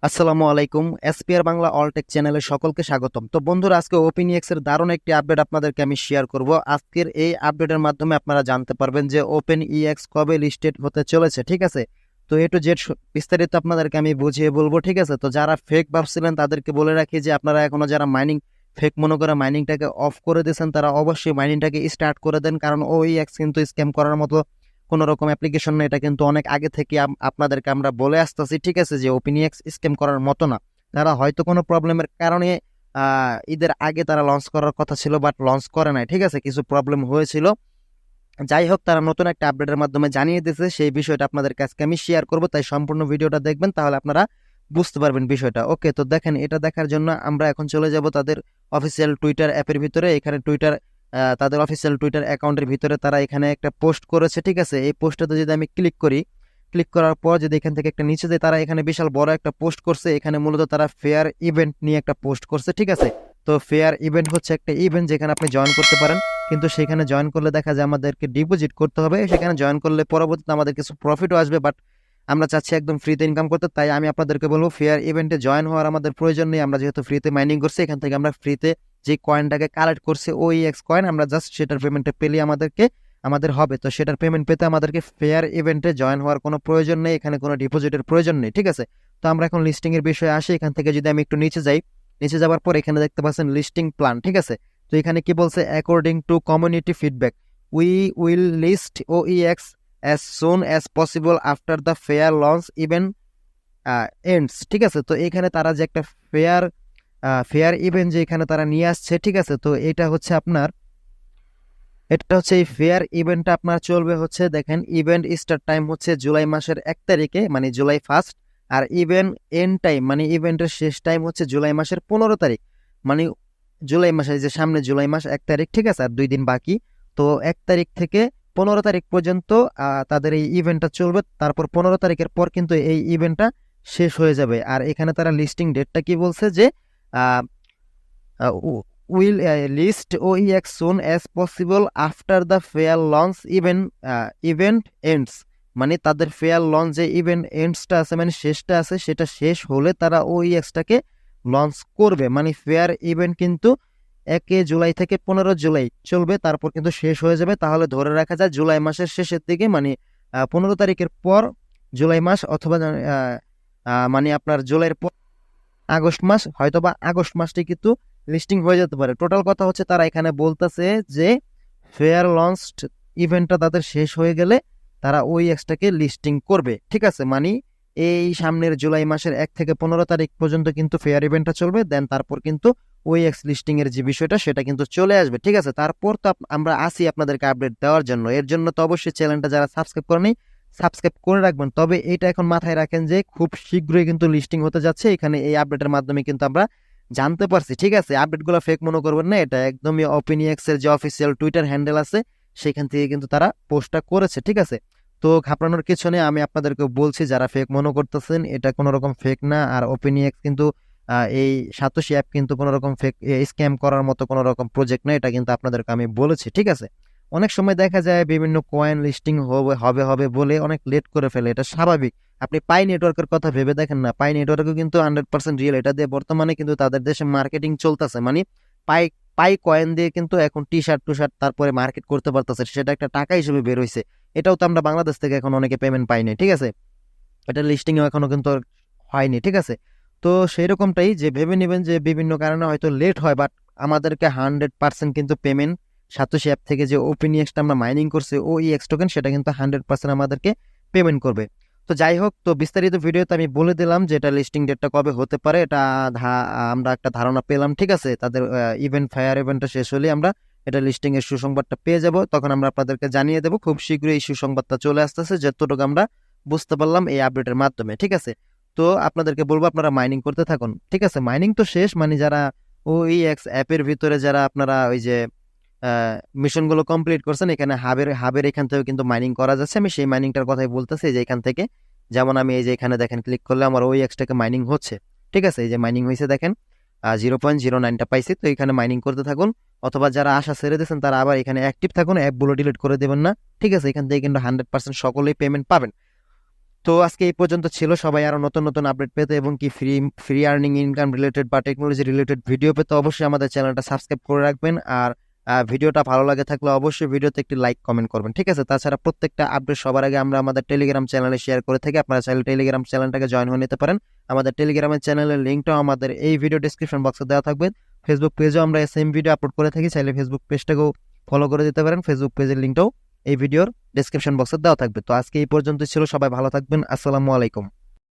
আসসালামু আলাইকুম। এসপিআর বাংলা অলটেক চ্যানেলে সকলকে স্বাগতম। তো বন্ধুরা, আজকে ওপেনইএক্স এর দারুণ একটি আপডেট আপনাদেরকে আমি শেয়ার করব। আজকের এই আপডেটের মাধ্যমে আপনারা জানতে পারবেন যে ওপেনইএক্স কবে লিস্টেড হতে চলেছে। ঠিক আছে, তো এ টু জেড বিস্তারিত আপনাদেরকে আমি বুঝিয়ে বলবো। ঠিক আছে, তো যারা ফেক ভাবছিলেন তাদেরকে বলে রাখি যে আপনারা এখনো যারা মাইনিং ফেক মনে করে মাইনিংটাকে অফ করে দিয়েছেন, তারা অবশ্যই মাইনিংটাকে স্টার্ট করে দেন, কারণ ওইএক্স কিন্তু স্ক্যাম করার মতো কোনো রকম অ্যাপ্লিকেশন না। এটা কিন্তু অনেক আগে থেকে আপনাদেরকে আমরা বলে আসতেছি। ঠিক আছে, যে ওপেনইএক্স স্ক্যাম করার মতো না। তারা হয়তো কোনো প্রবলেমের কারণে ঈদের আগে তারা লঞ্চ করার কথা ছিল, বাট লঞ্চ করে নাই। ঠিক আছে, কিছু প্রবলেম হয়েছিল। যাই হোক, তারা নতুন একটা আপডেটের মাধ্যমে জানিয়ে দিয়েছে, সেই বিষয়টা আপনাদের কাছে আমি শেয়ার করব। তাই সম্পূর্ণ ভিডিওটা দেখবেন, তাহলে আপনারা বুঝতে পারবেন বিষয়টা। ওকে, তো দেখেন, এটা দেখার জন্য আমরা এখন চলে যাব তাদের অফিসিয়াল টুইটার অ্যাপের ভিতরে। এখানে টুইটার তাদের অফিসিয়াল টুইটার অ্যাকাউন্টের ভিতরে তারা এখানে একটা পোস্ট করেছে। ঠিক আছে, এই পোস্টটাতে যদি আমি ক্লিক করি, ক্লিক করার পর যদি এখান থেকে একটা নিচে যায়, তারা এখানে বিশাল বড় একটা পোস্ট করছে। এখানে মূলত তারা ফেয়ার ইভেন্ট নিয়ে একটা পোস্ট করছে। ঠিক আছে, তো ফেয়ার ইভেন্ট হচ্ছে একটা ইভেন্ট যেখানে আপনি জয়েন করতে পারেন, কিন্তু সেখানে জয়েন করলে দেখা যায় আমাদেরকে ডিপোজিট করতে হবে। সেখানে জয়েন করলে পরবর্তীতে আমাদের কিছু প্রফিটও আসবে, বাট আমরা চাচ্ছি একদম ফ্রিতে ইনকাম করতে। তাই আমি আপনাদেরকে বলবো, ফেয়ার ইভেন্টে জয়েন হওয়ার আমাদের প্রয়োজন নেই। আমরা যেহেতু ফ্রিতে মাইনিং করছি, এখান থেকে আমরা ফ্রিতে যে কয়েনটাকে কালেক্ট করছি ওইএক্স কয়েন, আমরা জাস্ট সেটার পেমেন্টে পেলে আমাদের হবে। তো সেটার পেমেন্ট পেতে আমাদেরকে ফেয়ার ইভেন্টে জয়েন হওয়ার কোনো প্রয়োজন নেই, এখানে কোনো ডিপোজিটের প্রয়োজন নেই। ঠিক আছে, তো আমরা এখন লিস্টিং এর বিষয়ে আসি। এখান থেকে যদি আমি একটু নিচে যাই, নিচে যাওয়ার পর এখানে দেখতে পাচ্ছেন লিস্টিং প্ল্যান। ঠিক আছে, তো এখানে কি বলছে, according to community feedback we will list OEX as soon as possible after the fair launch event ends। ঠিক আছে, তো এখানে তারা যে একটা ফেয়ার ইভেন্ট যে এখানে তারা নিয়ে আসছে। ঠিক আছে, তো এটা হচ্ছে এই ফেয়ার ইভেন্টটা আপনার চলবে হচ্ছে, দেখেন, ইভেন্ট স্টার্ট টাইম হচ্ছে জুলাই মাসের 1 তারিখে, মানে জুলাই 1, আর ইভেন্ট এন্ড টাইম মানে ইভেন্টের শেষ টাইম হচ্ছে জুলাই মাসের 15 তারিখ। মানে জুলাই মাসে যে সামনে জুলাই মাস 1 তারিখ। ঠিক আছে, আর 2 দিন বাকি। তো 1 তারিখ থেকে 15 তারিখ পর্যন্ত তাদের এই ইভেন্টটা চলবে। তারপর 15 তারিখের পর কিন্তু এই ইভেন্টটা শেষ হয়ে যাবে। আর এখানে তারা লিস্টিং ডেটটা কি বলছে যে will list OEX soon as possible after the fair launch event ends। মানে তাদের ফেয়ার লঞ্চ যে ইভেন্ট এন্ডসটা আছে, মানে শেষটা আছে, সেটা শেষ হলে তারা ওইএক্সটাকে লঞ্চ করবে। মানে ফেয়ার ইভেন্ট কিন্তু 1 জুলাই থেকে 15 জুলাই চলবে, তারপর কিন্তু শেষ হয়ে যাবে। তাহলে ধরে রাখা যায় জুলাই মাসের শেষের দিকে, মানে 15 তারিখের পর জুলাই মাস, অথবা মানে আপনার জুলাইয়ের পর আগস্ট মাস, হয়তোবা আগস্ট মাসটি কিন্তু লিস্টিং হয়ে যেতে পারে। টোটাল কথা হচ্ছে, তারা এখানে বলতেছে যে ফেয়ার লঞ্চ ইভেন্টটা তাদের শেষ হয়ে গেলে তারা ওই এক্সটাকে লিস্টিং করবে। ঠিক আছে, মানে এই সামনের জুলাই মাসের 1 থেকে 15 তারিখ পর্যন্ত কিন্তু ফেয়ার ইভেন্টটা চলবে। দেন তারপর কিন্তু ওই এক্স লিস্টিং এর যে বিষয়টা সেটা কিন্তু চলে আসবে। ঠিক আছে, তারপর তো আমরা আসি আপনাদেরকে আপডেট দেওয়ার জন্য। এর জন্য তো অবশ্যই চ্যানেলটা যারা সাবস্ক্রাইব করেনি, সাবস্ক্রাইব করে রাখবেন। তবে এটা এখন মাথায় রাখেন যে খুব শীঘ্রই কিন্তু লিস্টিং হতে যাচ্ছে। এখানে এই আপডেটের মাধ্যমে কিন্তু আমরা জানতে পারছি। ঠিক আছে, আপডেটগুলো ফেক মনে করবেন না, এটা একদমই ওপেনইএক্স এর যে অফিসিয়াল টুইটার হ্যান্ডেল আছে সেখান থেকে কিন্তু তারা পোস্টটা করেছে। ঠিক আছে, তো ঘাবড়ানোর কিছু নেই। আমি আপনাদেরকে বলছি, যারা ফেক মনে করতেছেন, এটা কোনো রকম ফেক না। আর ওপেনইএক্স কিন্তু এই সাতোশি অ্যাপ কিন্তু কোনো রকম ফেক স্ক্যাম করার মতো কোনো রকম প্রজেক্ট না, এটা কিন্তু আপনাদেরকে আমি বলেছি। ঠিক আছে, অনেক সময় দেখা যায় বিভিন্ন কয়েন লিস্টিং হবে হবে হবে বলে অনেক লেট করে ফেলে, এটা স্বাভাবিক। আপনি পাই নেটওয়ার্কের কথা ভেবে দেখেন না, পাই নেটওয়ার্কও কিন্তু 100% রিয়েল। এটা দিয়ে বর্তমানে কিন্তু তাদের দেশে মার্কেটিং চলতেছে। মানে পাই পাই কয়েন দিয়ে কিন্তু এখন টি শার্ট টু শার্ট তারপরে মার্কেট করতে পারতেছে, সেটা একটা টাকা হিসেবে বের হয়েছে। এটাও তো আমরা বাংলাদেশ থেকে এখন অনেকে পেমেন্ট পাইনি। ঠিক আছে, এটা লিস্টিংও এখনো কিন্তু হয়নি। ঠিক আছে, তো সেই রকমটাই যে ভেবে নেবেন যে বিভিন্ন কারণে হয়তো লেট হয়, বাট আমাদেরকে 100% কিন্তু পেমেন্ট সাতোশি অ্যাপ থেকে যে ওপেনইএক্সটা আমরা মাইনিং করছি ওইএক্স টোকেন, সেটা কিন্তু 100% আমাদেরকে পেমেন্ট করবে। তো যাই হোক, তো বিস্তারিত ভিডিওতে আমি বলে দিলাম যে এটা লিস্টিং ডেটটা কবে হতে পারে, এটা আমরা একটা ধারণা পেলাম। ঠিক আছে, তাদের ফায়ার ইভেন্টটা শেষ হলে আমরা এটা লিস্টিং এর সুসংবাদটা পেয়ে যাব, তখন আমরা আপনাদেরকে জানিয়ে দেবো। খুব শীঘ্রই এই সুসংবাদটা চলে আসতেছে, যতটুকু আমরা বুঝতে পারলাম এই আপডেটের মাধ্যমে। ঠিক আছে, তো আপনাদেরকে বলবো আপনারা মাইনিং করতে থাকুন। ঠিক আছে, মাইনিং তো শেষ, মানে যারা ওইএক্স অ্যাপের ভিতরে যারা আপনারা ওই যে মিশনগুলো কমপ্লিট করছেন, এখানে হাবের এখান থেকে কিন্তু মাইনিং করা যাচ্ছে। আমি সেই মাইনিংটার কথাই বলতেছি, যে এখান থেকে যেমন আমি এই যে এখানে দেখেন ক্লিক করলে আমার ওই এক্সটাকে মাইনিং হচ্ছে। ঠিক আছে, এই যে মাইনিং হয়েছে দেখেন, 0.09টা পাইছি। তো এখানে মাইনিং করতে থাকুন, অথবা যারা আশা ছেড়ে দিয়েছেন তারা আবার এখানে অ্যাক্টিভ থাকুন, অ্যাপগুলো ডিলিট করে দেবেন না। ঠিক আছে, এখান থেকে কিন্তু 100% সকলেই পেমেন্ট পাবেন। তো আজকে এই পর্যন্ত ছিল। সবাই আরো নতুন নতুন আপডেট পেতে এবং কি free free earning, income related বা টেকনোলজি রিলেটেড ভিডিও পেতে অবশ্যই আমাদের চ্যানেলটা সাবস্ক্রাইব করে রাখবেন। আর ভিডিওটা ভালো লাগে থাকলে অবশ্যই ভিডিওতে একটি লাইক কমেন্ট করবেন, ঠিক আছে? তাছাড়া প্রত্যেকটা আপডেট সবার আগে আমরা আমাদের টেলিগ্রাম চ্যানেলে শেয়ার করে থাকি। আপনারা চাইলে টেলিগ্রাম চ্যানেলটাকে জয়েন হয়ে নিতে পারেন। আমাদের টেলিগ্রামের চ্যানেলের লিঙ্কটাও আমাদের এই ভিডিও ডিসক্রিপশন বক্সে দেওয়া থাকবে। ফেসবুক পেজেও আমরা সেম ভিডিও আপলোড করে থাকি, চাইলে ফেসবুক পেজটাকেও ফলো করে দিতে পারেন। ফেসবুক পেজের লিঙ্কটাও এই ভিডিওর ডেসক্রিপশন বক্সে দেওয়া থাকবে। তো আজকে এই পর্যন্ত ছিল, সবাই ভালো থাকবেন। আসসালামু আলাইকুম।